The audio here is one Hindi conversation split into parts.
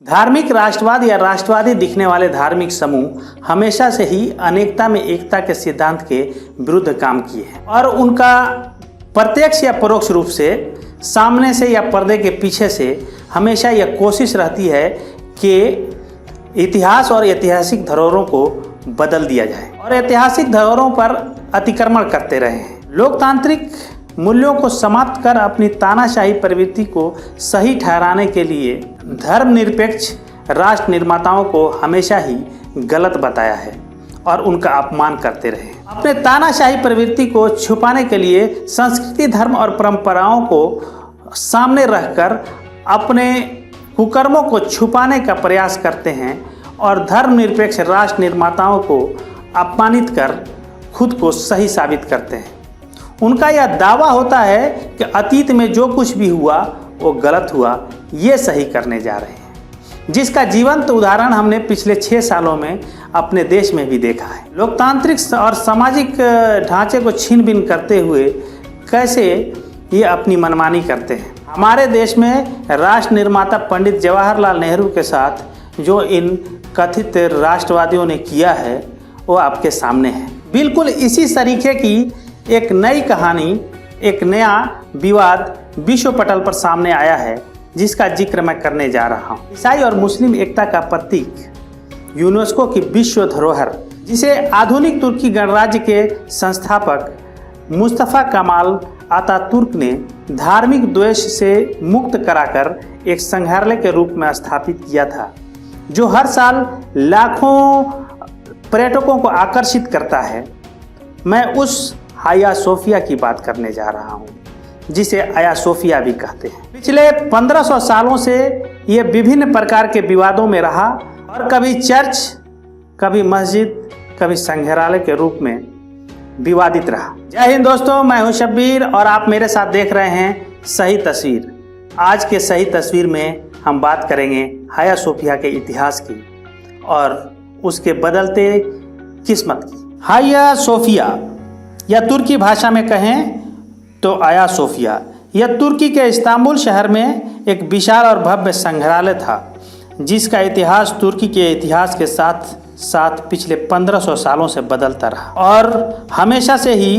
धार्मिक राष्ट्रवाद या राष्ट्रवादी दिखने वाले धार्मिक समूह हमेशा से ही अनेकता में एकता के सिद्धांत के विरुद्ध काम किए हैं और उनका प्रत्यक्ष या परोक्ष रूप से सामने से या पर्दे के पीछे से हमेशा यह कोशिश रहती है कि इतिहास और ऐतिहासिक धरोहरों को बदल दिया जाए और ऐतिहासिक धरोहरों पर अतिक्रमण करते रहे हैं। लोकतांत्रिक मूल्यों को समाप्त कर अपनी तानाशाही प्रवृत्ति को सही ठहराने के लिए धर्मनिरपेक्ष राष्ट्र निर्माताओं को हमेशा ही गलत बताया है और उनका अपमान करते रहे। अपने तानाशाही प्रवृत्ति को छुपाने के लिए संस्कृति, धर्म और परंपराओं को सामने रखकर अपने कुकर्मों को छुपाने का प्रयास करते हैं और धर्मनिरपेक्ष राष्ट्र निर्माताओं को अपमानित कर खुद को सही साबित करते हैं। उनका यह दावा होता है कि अतीत में जो कुछ भी हुआ वो गलत हुआ, ये सही करने जा रहे हैं, जिसका जीवंत उदाहरण हमने पिछले 6 सालों में अपने देश में भी देखा है। लोकतांत्रिक और सामाजिक ढांचे को छीन बीन करते हुए कैसे ये अपनी मनमानी करते हैं। हमारे देश में राष्ट्र निर्माता पंडित जवाहरलाल नेहरू के साथ जो इन कथित राष्ट्रवादियों ने किया है वो आपके सामने है। बिल्कुल इसी तरीके की एक नई कहानी, एक नया विवाद विश्व पटल पर सामने आया है, जिसका जिक्र मैं करने जा रहा हूँ। ईसाई और मुस्लिम एकता का प्रतीक, यूनेस्को की विश्व धरोहर, जिसे आधुनिक तुर्की गणराज्य के संस्थापक मुस्तफा कमाल अतातुर्क ने धार्मिक द्वेष से मुक्त कराकर एक संग्रहालय के रूप में स्थापित किया था, जो हर साल लाखों पर्यटकों को आकर्षित करता है। मैं उस हाया सोफिया की बात करने जा रहा हूँ, जिसे आया सोफिया भी कहते हैं। पिछले 1500 सालों से ये विभिन्न प्रकार के विवादों में रहा और कभी चर्च, कभी मस्जिद, कभी संग्रहालय के रूप में विवादित रहा। जय हिंद दोस्तों, मैं हूं शब्बीर और आप मेरे साथ देख रहे हैं सही तस्वीर। आज के सही तस्वीर में हम बात करेंगे हाया सोफिया के इतिहास की और उसके बदलते किस्मत की। हाया सोफिया या तुर्की भाषा में कहें तो आया सोफिया, यह तुर्की के इस्तांबुल शहर में एक विशाल और भव्य संग्रहालय था, जिसका इतिहास तुर्की के इतिहास के साथ साथ पिछले 1500 सालों से बदलता रहा और हमेशा से ही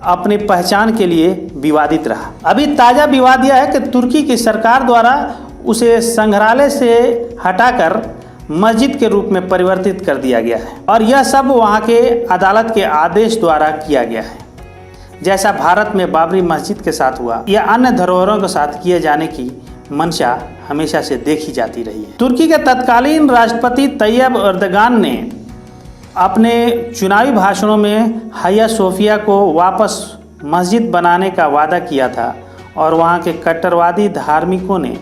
अपनी पहचान के लिए विवादित रहा। अभी ताज़ा विवाद यह है कि तुर्की की सरकार द्वारा उसे संग्रहालय से हटाकर मस्जिद के रूप में परिवर्तित कर दिया गया है और यह सब वहाँ के अदालत के आदेश द्वारा किया गया है, जैसा भारत में बाबरी मस्जिद के साथ हुआ या अन्य धरोहरों के साथ किए जाने की मंशा हमेशा से देखी जाती रही है। तुर्की के तत्कालीन राष्ट्रपति तैयब एर्दोगान ने अपने चुनावी भाषणों में हाया सोफिया को वापस मस्जिद बनाने का वादा किया था और वहाँ के कट्टरवादी धार्मिकों ने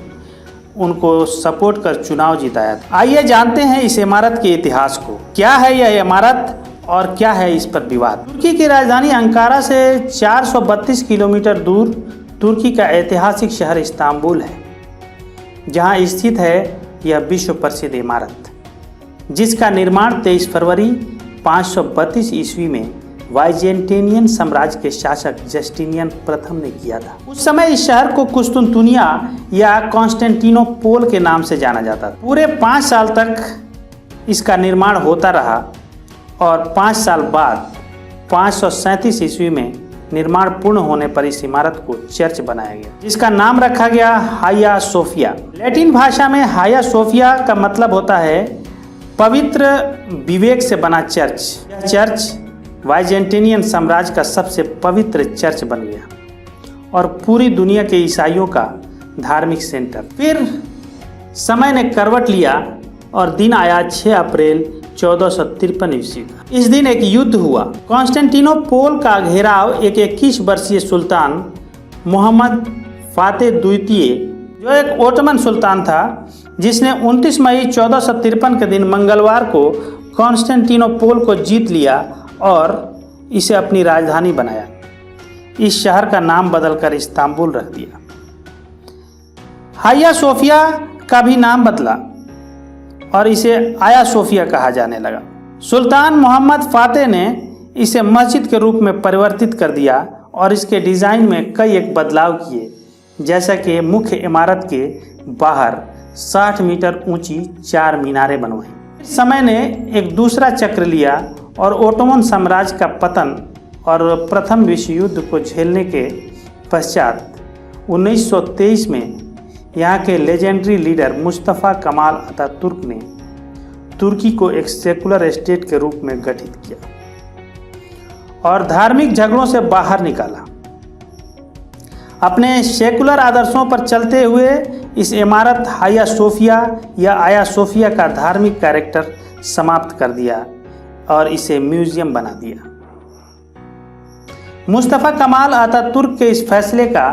उनको सपोर्ट कर चुनाव जिताया था। आइए जानते हैं इस इमारत के इतिहास को। क्या है यह इमारत और क्या है इस पर विवाद। तुर्की की राजधानी अंकारा से 432 किलोमीटर दूर तुर्की का ऐतिहासिक शहर इस्तांबुल है, जहां स्थित है यह विश्व प्रसिद्ध इमारत, जिसका निर्माण 23 फरवरी 532 ईस्वी में वाइजेंटेनियन साम्राज्य के शासक जस्टिनियन प्रथम ने किया था। उस समय इस शहर को कुस्तुनतुनिया या कॉन्स्टेंटिनोपोल के नाम से जाना जाता था। पूरे 5 साल तक इसका निर्माण होता रहा और 5 साल बाद 537 ईस्वी में निर्माण पूर्ण होने पर इस इमारत को चर्च बनाया गया, जिसका नाम रखा गया हाया सोफिया। लैटिन भाषा में हाया सोफिया का मतलब होता है पवित्र विवेक से बना चर्च। यह चर्च वाइजेंटेनियन साम्राज्य का सबसे पवित्र चर्च बन गया और पूरी दुनिया के ईसाइयों का धार्मिक सेंटर। फिर समय ने करवट लिया और दिन आया 6 अप्रैल 1453 ईस्वी का। इस दिन एक युद्ध हुआ। कॉन्स्टेंटिनोपोल का घेराव एक 21 वर्षीय सुल्तान मोहम्मद फातेह द्वितीय, जो एक ओटमन सुल्तान था, जिसने 29 मई 1453 के दिन मंगलवार को कॉन्स्टेंटिनोपोल को जीत लिया और इसे अपनी राजधानी बनाया। इस शहर का नाम बदलकर इस्तांबुल रख दिया। हाया सोफिया का भी नाम बदला और इसे आया सोफिया कहा जाने लगा। सुल्तान मोहम्मद फातेह ने इसे मस्जिद के रूप में परिवर्तित कर दिया और इसके डिज़ाइन में कई एक बदलाव किए, जैसा कि मुख्य इमारत के बाहर 60 मीटर ऊंची 4 मीनारें बनवाई। समय ने एक दूसरा चक्र लिया और ओटोमन साम्राज्य का पतन और प्रथम विश्व युद्ध को झेलने के पश्चात 1923 में यहाँ के legendary leader Mustafa Kemal Ataturk ने तुर्की को एक सेकुलर स्टेट के रूप में गठित किया और धार्मिक झगड़ों से बाहर निकाला। अपने सेकुलर आदर्शों पर चलते हुए इस इमारत हाया सोफिया या आया सोफिया का धार्मिक कैरेक्टर समाप्त कर दिया और इसे म्यूजियम बना दिया। मुस्तफ़ा कमाल अतातुर्क के इस फैसले का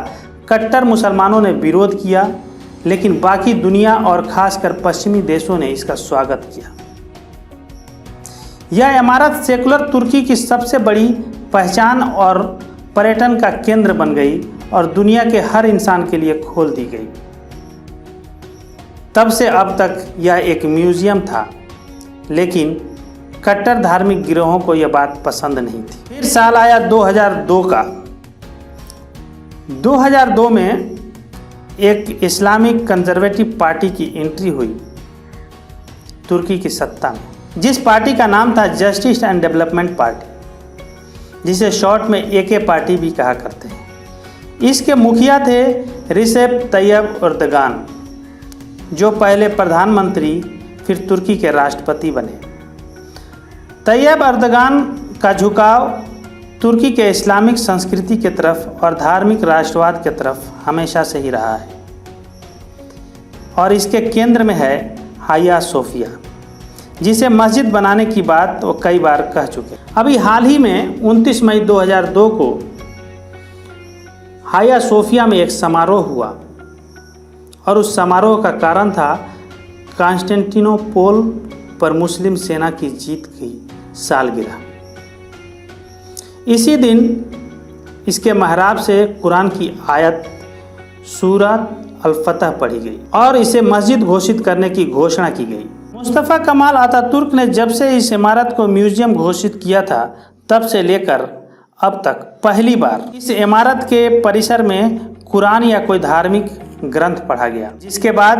कट्टर मुसलमानों ने विरोध किया, लेकिन बाकी दुनिया और खासकर पश्चिमी देशों ने इसका स्वागत किया। यह इमारत सेकुलर तुर्की की सबसे बड़ी पहचान और पर्यटन का केंद्र बन गई और दुनिया के हर इंसान के लिए खोल दी गई। तब से अब तक यह एक म्यूजियम था, लेकिन कट्टर धार्मिक गिरोहों को यह बात पसंद नहीं थी। फिर साल आया 2002 का। 2002 में एक इस्लामिक कंजर्वेटिव पार्टी की एंट्री हुई तुर्की की सत्ता में, जिस पार्टी का नाम था जस्टिस एंड डेवलपमेंट पार्टी, जिसे शॉर्ट में एके पार्टी भी कहा करते हैं। इसके मुखिया थे रिसेप तैयब एर्दोगान, जो पहले प्रधानमंत्री फिर तुर्की के राष्ट्रपति बने। तैयब एर्दोगान का झुकाव तुर्की के इस्लामिक संस्कृति की तरफ और धार्मिक राष्ट्रवाद की तरफ हमेशा से ही रहा है और इसके केंद्र में है हाया सोफिया, जिसे मस्जिद बनाने की बात वो कई बार कह चुके। अभी हाल ही में 29 मई 2002 को हाया सोफिया में एक समारोह हुआ और उस समारोह का कारण था कॉन्स्टेंटिनोपल पर मुस्लिम सेना की जीत की सालगिरह। इसी दिन इसके महराब से कुरान की आयत सूरत अल फतह पढ़ी गई और इसे मस्जिद घोषित करने की घोषणा की गई। मुस्तफ़ा कमाल अतातुर्क ने जब से इस इमारत को म्यूजियम घोषित किया था, तब से लेकर अब तक पहली बार इस इमारत के परिसर में कुरान या कोई धार्मिक ग्रंथ पढ़ा गया, जिसके बाद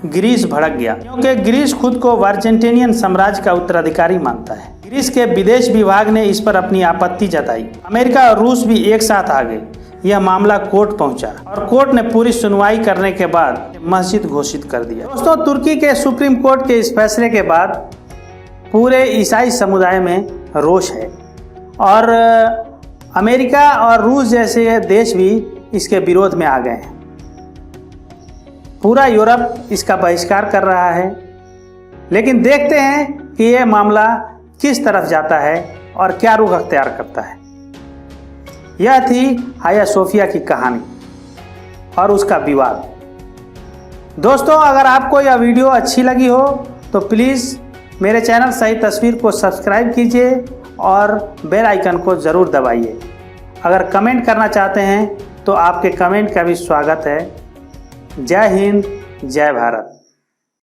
ग्रीस भड़क गया, क्योंकि ग्रीस खुद को बाइजेंटाइन साम्राज्य का उत्तराधिकारी मानता है। ग्रीस के विदेश विभाग ने इस पर अपनी आपत्ति जताई। अमेरिका और रूस भी एक साथ आ गए। यह मामला कोर्ट पहुंचा और कोर्ट ने पूरी सुनवाई करने के बाद मस्जिद घोषित कर दिया। दोस्तों, तुर्की के सुप्रीम कोर्ट के इस फैसले के बाद पूरे ईसाई समुदाय में रोष है और अमेरिका और रूस जैसे देश भी इसके विरोध में आ गए हैं। पूरा यूरोप इसका बहिष्कार कर रहा है, लेकिन देखते हैं कि यह मामला किस तरफ जाता है और क्या रुख अख्तियार करता है। यह थी हाया सोफिया की कहानी और उसका विवाद। दोस्तों, अगर आपको यह वीडियो अच्छी लगी हो तो प्लीज़ मेरे चैनल सही तस्वीर को सब्सक्राइब कीजिए और बेल आइकन को ज़रूर दबाइए। अगर कमेंट करना चाहते हैं तो आपके कमेंट का भी स्वागत है। जय हिंद, जय भारत।